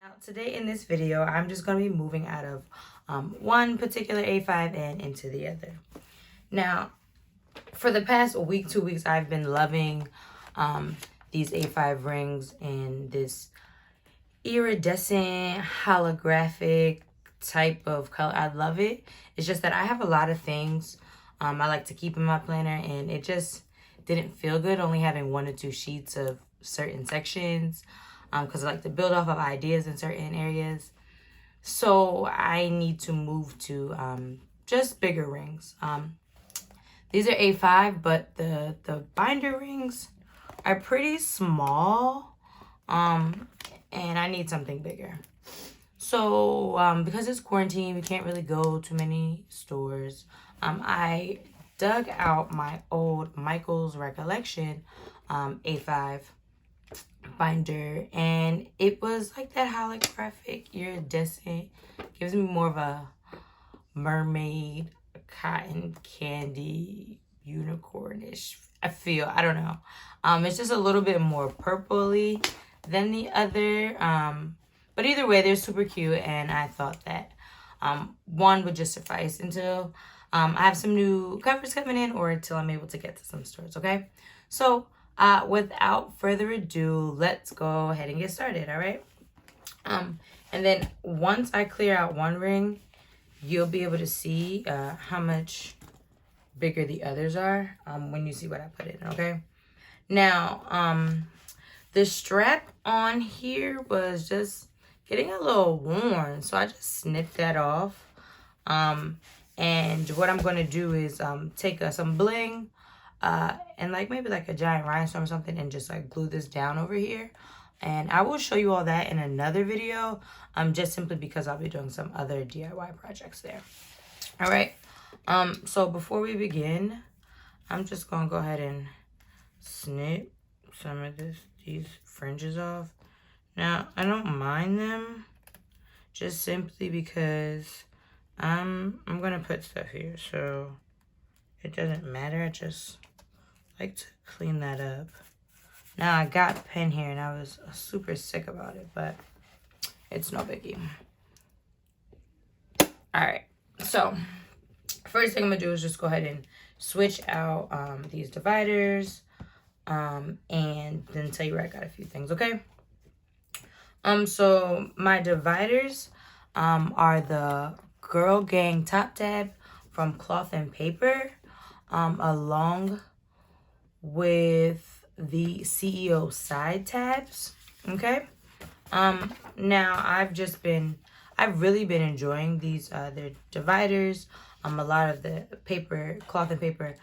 Now, today in this video, I'm just going to be moving out of one particular A5 and into the other. Now, for the past week, 2 weeks, I've been loving these A5 rings and this iridescent holographic type of color. I love it. It's just that I have a lot of things I like to keep in my planner, and it just didn't feel good only having 1 or 2 sheets of certain sections because I like to build off of ideas in certain areas. So I need to move to just bigger rings. These are A5, but the binder rings are pretty small, and I need something bigger. So because it's quarantine, we can't really go to many stores. I dug out my old Michael's Recollection A5 binder, and it was like that holographic iridescent. Gives me more of a mermaid, cotton candy, unicornish I feel. I don't know. It's just a little bit more purpley than the other. But either way, they're super cute, and I thought that one would just suffice until I have some new covers coming in or until I'm able to get to some stores, okay? So without further ado, let's go ahead and get started, all right? And then once I clear out one ring, you'll be able to see how much bigger the others are when you see what I put in, okay? Now, the strap on here was just getting a little worn, so I just snipped that off. And what I'm going to do is take some bling and maybe a giant rhinestone or something and just glue this down over here. And I will show you all that in another video, just simply because I'll be doing some other DIY projects there. All right. So before we begin, I'm just going to go ahead and snip some of these fringes off. Now, I don't mind them just simply because I'm going to put stuff here, so it doesn't matter. I just like to clean that up. Now, I got a pen here, and I was super sick about it, but it's no biggie. All right, so first thing I'm going to do is just go ahead and switch out these dividers and then tell you where I got a few things, okay? So my dividers are the Girl Gang Top Tab from Cloth and Paper, along with the CEO side tabs, okay? Now I've really been enjoying these their dividers. A lot of the paper, cloth and paper,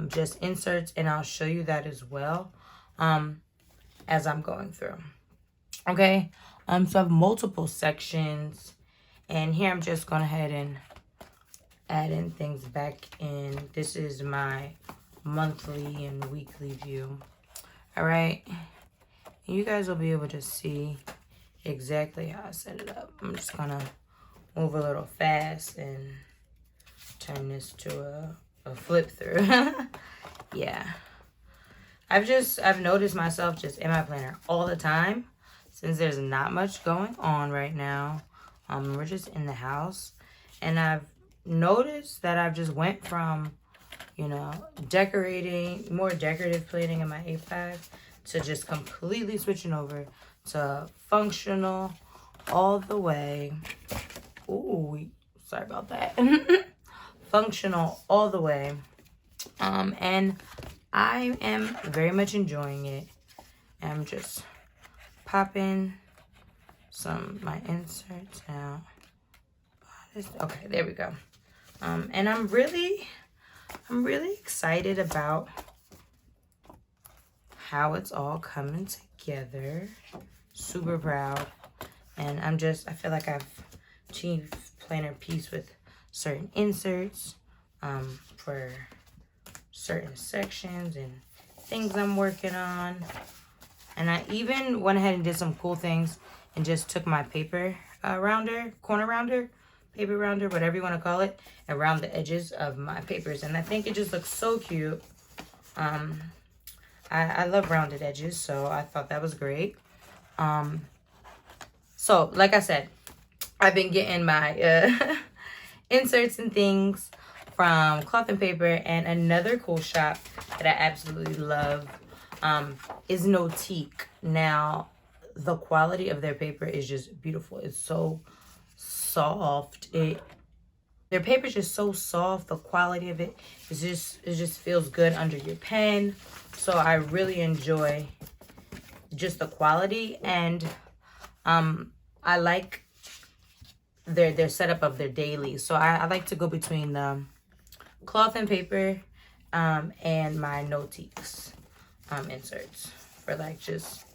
just inserts, and I'll show you that as well as I'm going through. Okay, so I have multiple sections, and here I'm just going ahead and add in things back in. This is my monthly and weekly view. All right, and you guys will be able to see exactly how I set it up. I'm just gonna move a little fast and turn this to a flip through. Yeah, I've noticed myself just in my planner all the time. Since there's not much going on right now, we're just in the house, and I've noticed that I've just went from, decorating, more decorative planning in my A5 to just completely switching over to functional all the way. Ooh, sorry about that. Functional all the way. And I am very much enjoying it. I'm just popping my inserts out. Okay, there we go. And I'm really excited about how it's all coming together. Super proud. And I feel like I've achieved planner piece with certain inserts for certain sections and things I'm working on. And I even went ahead and did some cool things and just took my paper corner rounder, paper rounder, whatever you want to call it, around the edges of my papers. And I think it just looks so cute. I love rounded edges, so I thought that was great. So, like I said, I've been getting my inserts and things from Cloth and Paper, and another cool shop that I absolutely love is Notique. Now, the quality of their paper is just beautiful. It's so soft. Their paper is just so soft. The quality of it just feels good under your pen. So I really enjoy just the quality, and I like their setup of their dailies. So I like to go between the Cloth and Paper and my Notiques inserts for like just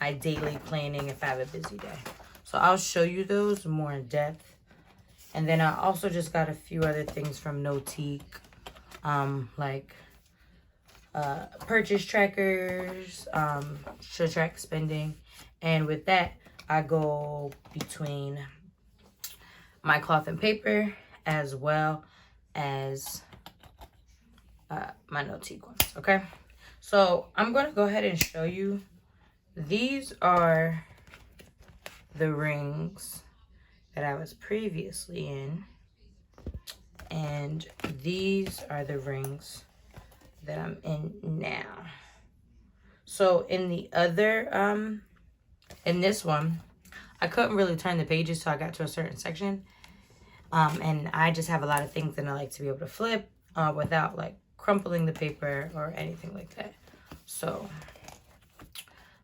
my daily planning if I have a busy day. So I'll show you those more in depth. And then I also just got a few other things from Notique, like purchase trackers, to track spending. And with that, I go between my Cloth and Paper as well as my Notique ones, okay? So I'm going to go ahead and show you. These are the rings that I was previously in, and these are the rings that I'm in now. So in the other in this one, I couldn't really turn the pages till I got to a certain section, and I just have a lot of things that I like to be able to flip without like crumpling the paper or anything like that. So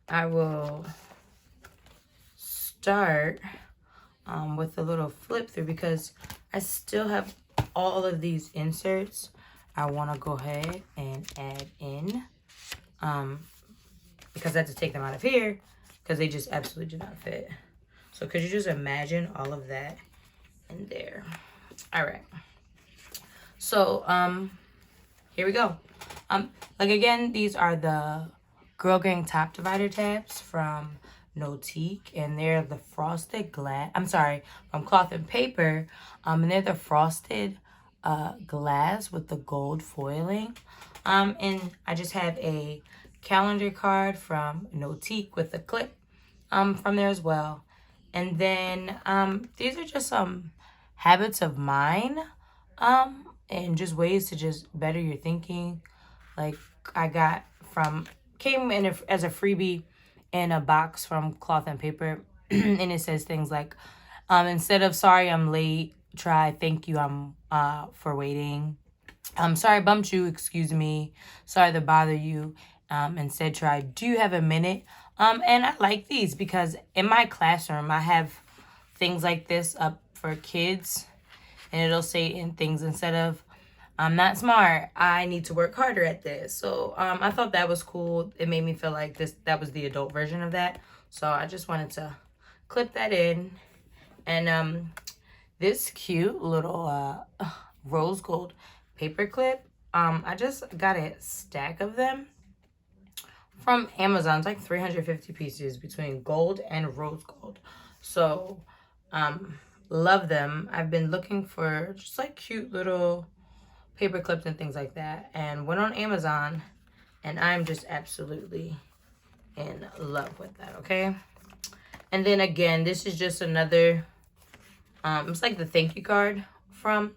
I will start with a little flip through, because I still have all of these inserts I want to go ahead and add in, because I had to take them out of here because they just absolutely do not fit. So could you just imagine all of that in there? All right. So here we go. Like again, these are the Girl Gang top divider tabs from Notique, and they're the frosted glass. I'm sorry, from Cloth and Paper, and they're the frosted glass with the gold foiling. And I just have a calendar card from Notique with a clip from there as well. And then these are just some habits of mine, and just ways to just better your thinking. Like I got came in as a freebie in a box from Cloth and Paper, and it says things like, instead of sorry I'm late, try thank you I'm for waiting. Sorry I bumped you, excuse me. Sorry to bother you. Instead try do you have a minute? And I like these because in my classroom I have things like this up for kids, and it'll say in things instead of I'm not smart, I need to work harder at this. So I thought that was cool. It made me feel like that was the adult version of that. So I just wanted to clip that in. And this cute little rose gold paper clip, I just got a stack of them from Amazon. It's like 350 pieces between gold and rose gold. So love them. I've been looking for just like cute little paper clips and things like that, and went on Amazon, and I'm just absolutely in love with that. Okay, and then again, this is just another it's like the thank you card from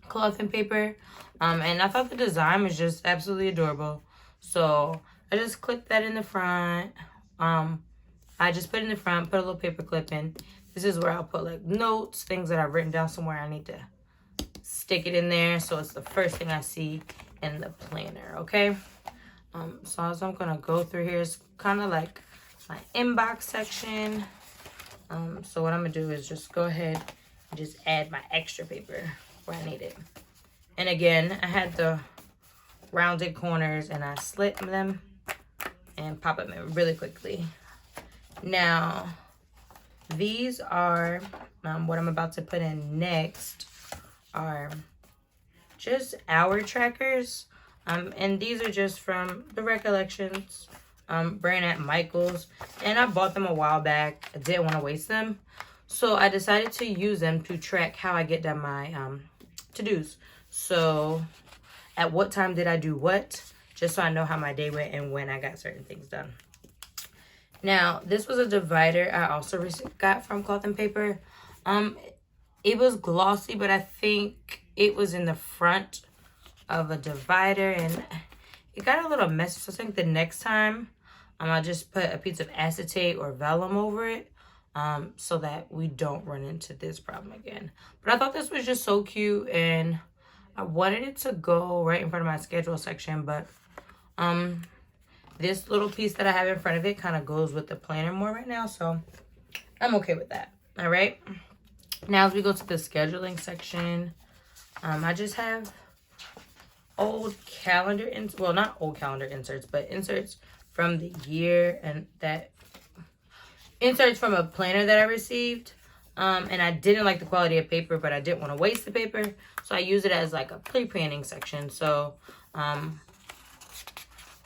Cloth and Paper, and I thought the design was just absolutely adorable, so I just clipped that in the front. I just put it in the front, put a little paper clip in. This is where I'll put like notes, things that I've written down somewhere I need to stick it in there, so it's the first thing I see in the planner. Okay, so as I'm gonna go through here, it's kind of like my inbox section. So what I'm gonna do is just go ahead and just add my extra paper where I need it. And again, I had the rounded corners and I slit them and pop them in really quickly. Now these are what I'm about to put in next are just hour trackers, and these are just from the Recollections brand at Michael's, and I bought them a while back. I didn't want to waste them, so I decided to use them to track how I get done my to-dos. So at what time did I do what, just so I know how my day went and when I got certain things done. Now, this was a divider I also got from Cloth and Paper. It was glossy, but I think it was in the front of a divider and it got a little messy. So I think the next time I'll just put a piece of acetate or vellum over it so that we don't run into this problem again. But I thought this was just so cute and I wanted it to go right in front of my schedule section, but this little piece that I have in front of it kind of goes with the planner more right now, so I'm okay with that. All right. Now as we go to the scheduling section, I just have old calendar well, not old calendar inserts, but inserts from the year and that inserts from a planner that I received. And I didn't like the quality of paper, but I didn't want to waste the paper, so I use it as like a pre-planning section. So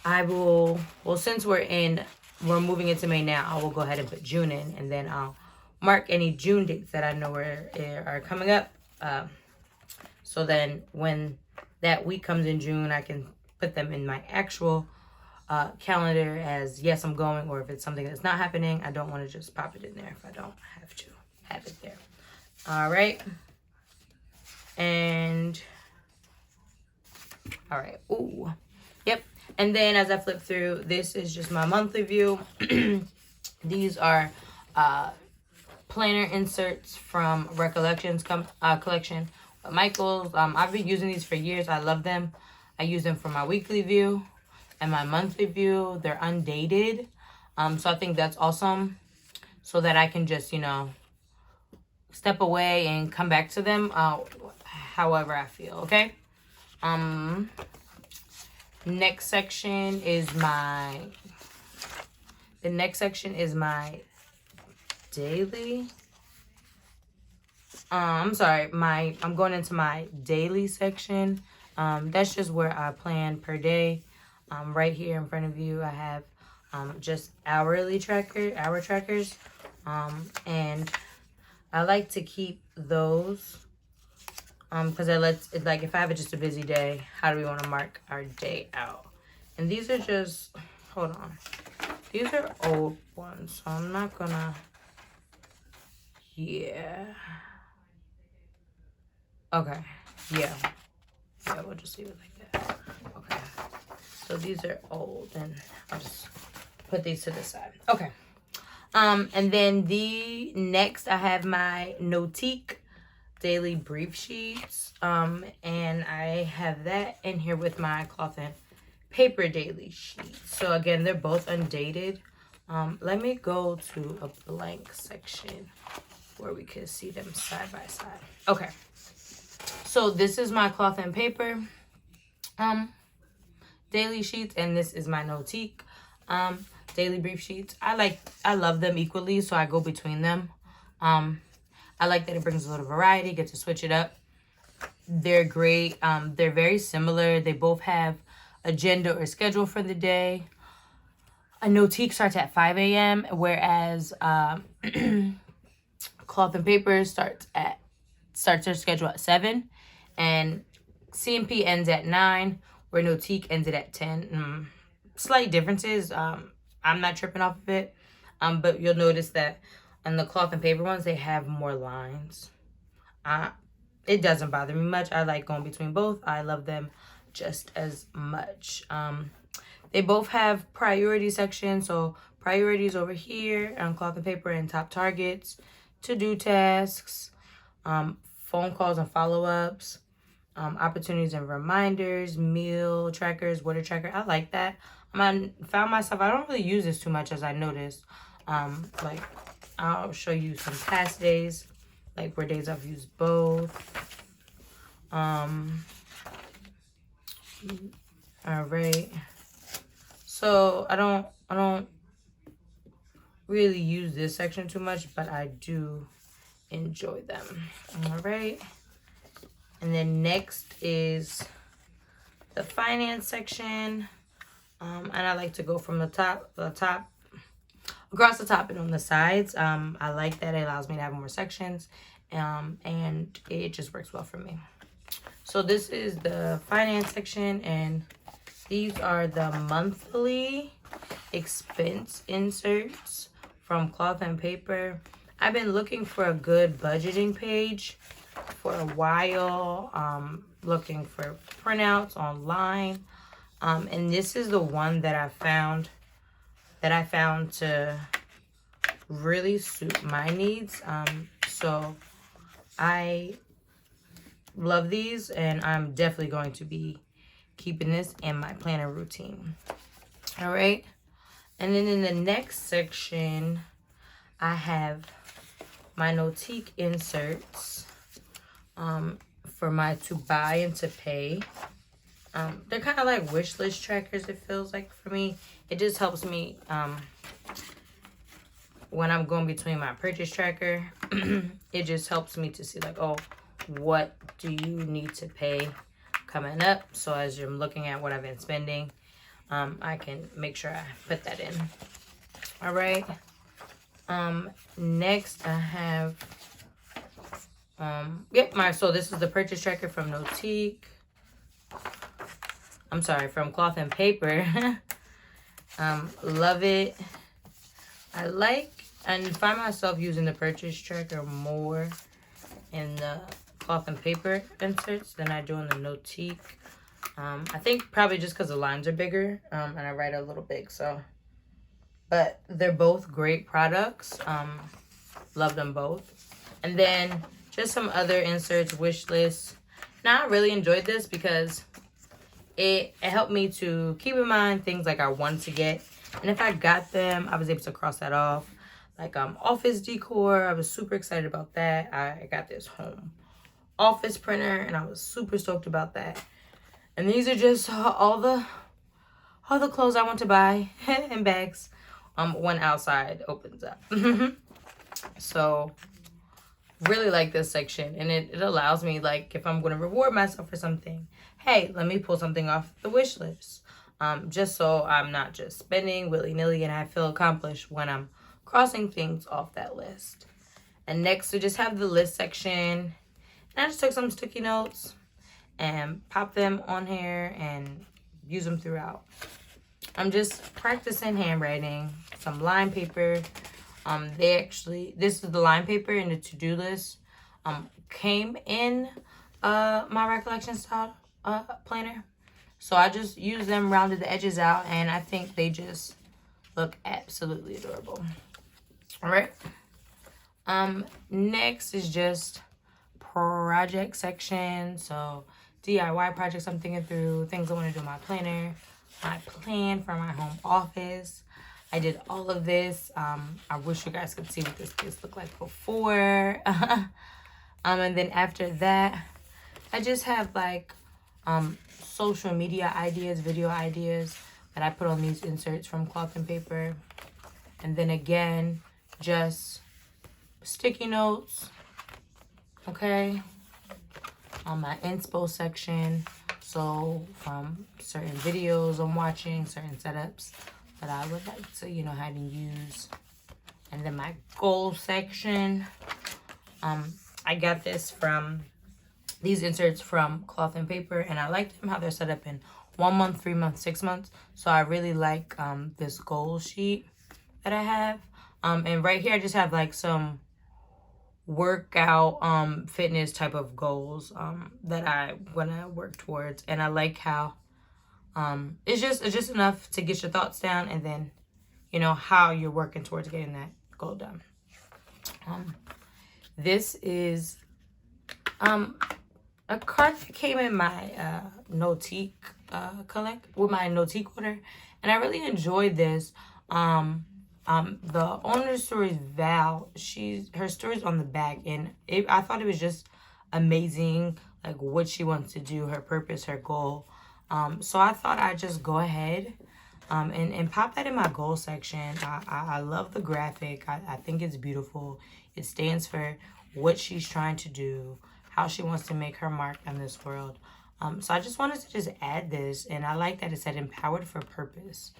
I will, well, since we're moving into May now, I will go ahead and put June in, and then I'll mark any June dates that I know are coming up. So then when that week comes in June, I can put them in my actual calendar as, yes, I'm going, or if it's something that's not happening, I don't want to just pop it in there if I don't have to have it there. All right. And, all right. Ooh. Yep. And then as I flip through, this is just my monthly view. These are planner inserts from Recollections collection by Michaels. I've been using these for years. I love them. I use them for my weekly view and my monthly view. They're undated. So I think that's awesome, so that I can just, you know, step away and come back to them however I feel. Okay. Next section is my daily. I'm going into my daily section. That's just where I plan per day. Right here in front of you, I have just hour trackers. And I like to keep those because it's like if I have just a busy day, how do we want to mark our day out? And these are just, hold on, these are old ones, so I'm not gonna, okay, we'll just leave it like that. Okay, so these are old, and I'll just put these to the side. Okay. And then the next I have my Notique daily brief sheets. And I have that in here with my Cloth and Paper daily sheets. So again, they're both undated. Let me go to a blank section where we can see them side by side. Okay. So this is my Cloth and Paper daily sheets, and this is my Notique daily brief sheets. I love them equally, so I go between them. I like that it brings a little variety, get to switch it up. They're great. They're very similar. They both have agenda or schedule for the day. A Notique starts at 5 a.m., whereas Cloth and Paper starts their schedule at 7, and CMP ends at 9, where Notique ended at 10. Slight differences. I'm not tripping off of it, but you'll notice that on the Cloth and Paper ones, they have more lines. It doesn't bother me much. I like going between both. I love them just as much. They both have priority sections. So priorities over here on Cloth and Paper, and top targets, to-do tasks, phone calls and follow-ups, opportunities and reminders, meal trackers, water tracker. I like that. I found myself, I don't really use this too much, as I noticed. Like, I'll show you some past days, like where days I've used both. All right. So I don't really use this section too much, but I do enjoy them. All right. And then next is the finance section. And I like to go from the top, across the top and on the sides. I like that. It allows me to have more sections. And it just works well for me. So this is the finance section, and these are the monthly expense inserts from Cloth and Paper. I've been looking for a good budgeting page for a while, looking for printouts online. And this is the one that I found to really suit my needs. So I love these, and I'm definitely going to be keeping this in my planner routine. All right. And then in the next section, I have my Notique inserts for my to buy and to pay. They're kind of like wish list trackers, it feels like for me. It just helps me when I'm going between my purchase tracker. It just helps me to see like, oh, what do you need to pay coming up? So as you're looking at what I've been spending, I can make sure I put that in. All right. Next I have, so this is the purchase tracker from Notique. I'm sorry, from Cloth and Paper. Love it. I like and find myself using the purchase tracker more in the Cloth and Paper inserts than I do in the Notique. I think probably just because the lines are bigger, and I write a little big, so. But they're both great products. Love them both. And then just some other inserts, wish lists. Now I really enjoyed this because it helped me to keep in mind things like I wanted to get. And if I got them, I was able to cross that off. Like office decor, I was super excited about that. I got this home office printer, and I was super stoked about that. And these are just all the clothes I want to buy and bags when outside opens up. So really like this section, and it allows me, like, if I'm going to reward myself for something, hey, let me pull something off the wish list. Just so I'm not just spending willy-nilly and I feel accomplished when I'm crossing things off that list. And next we just have the list section. And I just took some sticky notes and popped them on here and use them throughout. I'm just practicing handwriting, some line paper. This is the line paper in the to-do list. Came in my recollection style planner. So I just used them, rounded the edges out, and I think they just look absolutely adorable. All right. Next is just project section. So DIY projects I'm thinking through, things I want to do in my planner, my plan for my home office. I did all of this. I wish you guys could see what this place looked like before. And then after that, I just have like social media ideas, video ideas that I put on these inserts from Cloth and Paper. And then again, just sticky notes, okay, on my inspo section. So from certain videos I'm watching, certain setups that I would like to, have to use. And then my goal section, I got these inserts from Cloth and Paper, and I like them how they're set up in 1 month, 3 months, 6 months. So I really like this goal sheet that I have. And right here I just have like some workout fitness type of goals that I want to work towards. And I like how it's just enough to get your thoughts down, and then how you're working towards getting that goal done. This is a card that came in my Notique with my Notique order, and I really enjoyed this. The owner's story is Val. Her story's on the back, and I thought it was just amazing, like what she wants to do, her purpose, her goal. So I thought I'd just go ahead and pop that in my goal section. I love the graphic. I think it's beautiful. It stands for what she's trying to do, how she wants to make her mark in this world. So I just wanted to just add this, and I like that it said empowered for purpose.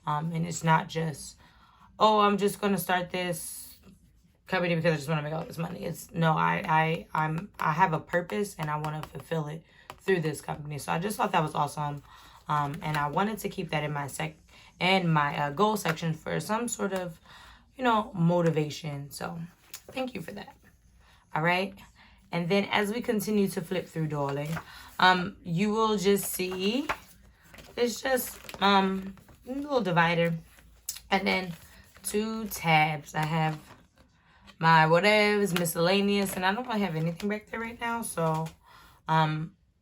And it's not just, oh, I'm just gonna start this company because I just want to make all this money. It's no, I have a purpose, and I want to fulfill it through this company. So I just thought that was awesome. And I wanted to keep that in my and my goal section for some sort of, you know, motivation. So thank you for that. All right. And then as we continue to flip through, darling, you will just see it's just a little divider, and then 2 tabs. I have my whatever's miscellaneous, and I don't really have anything back there right now, so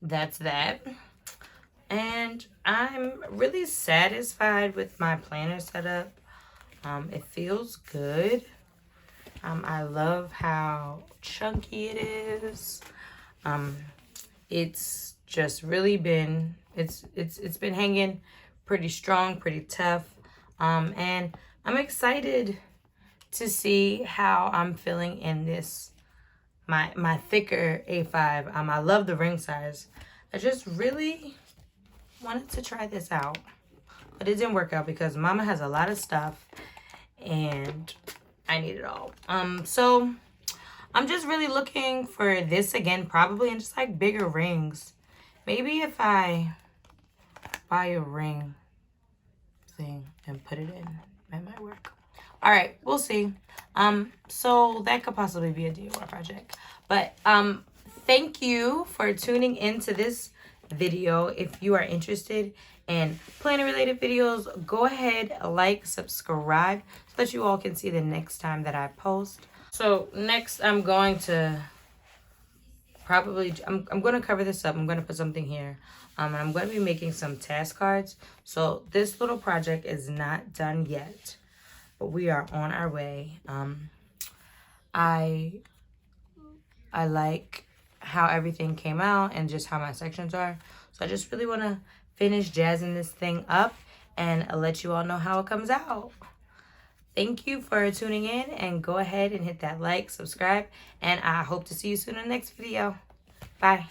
that's that. And I'm really satisfied with my planner setup. It feels good. I love how chunky it is. It's just really been it's been hanging pretty strong, pretty tough. And I'm excited to see how I'm feeling in this my thicker A5. I love the ring size. I just really wanted to try this out, but it didn't work out because Mama has a lot of stuff and I need it all. So I'm just really looking for this again, probably in just like bigger rings. Maybe if I buy a ring thing and put it in, that might work. All right, we'll see. So that could possibly be a DIY project. But thank you for tuning into this video. If you are interested in planner related videos, go ahead, like, subscribe so that you all can see the next time that I post. So next I'm going to probably I'm going to cover this up. I'm going to put something here. And I'm going to be making some task cards. So this little project is not done yet, but we are on our way. I like how everything came out and just how my sections are. So I just really want to finish jazzing this thing up and let you all know how it comes out. Thank you for tuning in, and go ahead and hit that like, subscribe, and I hope to see you soon in the next video. Bye.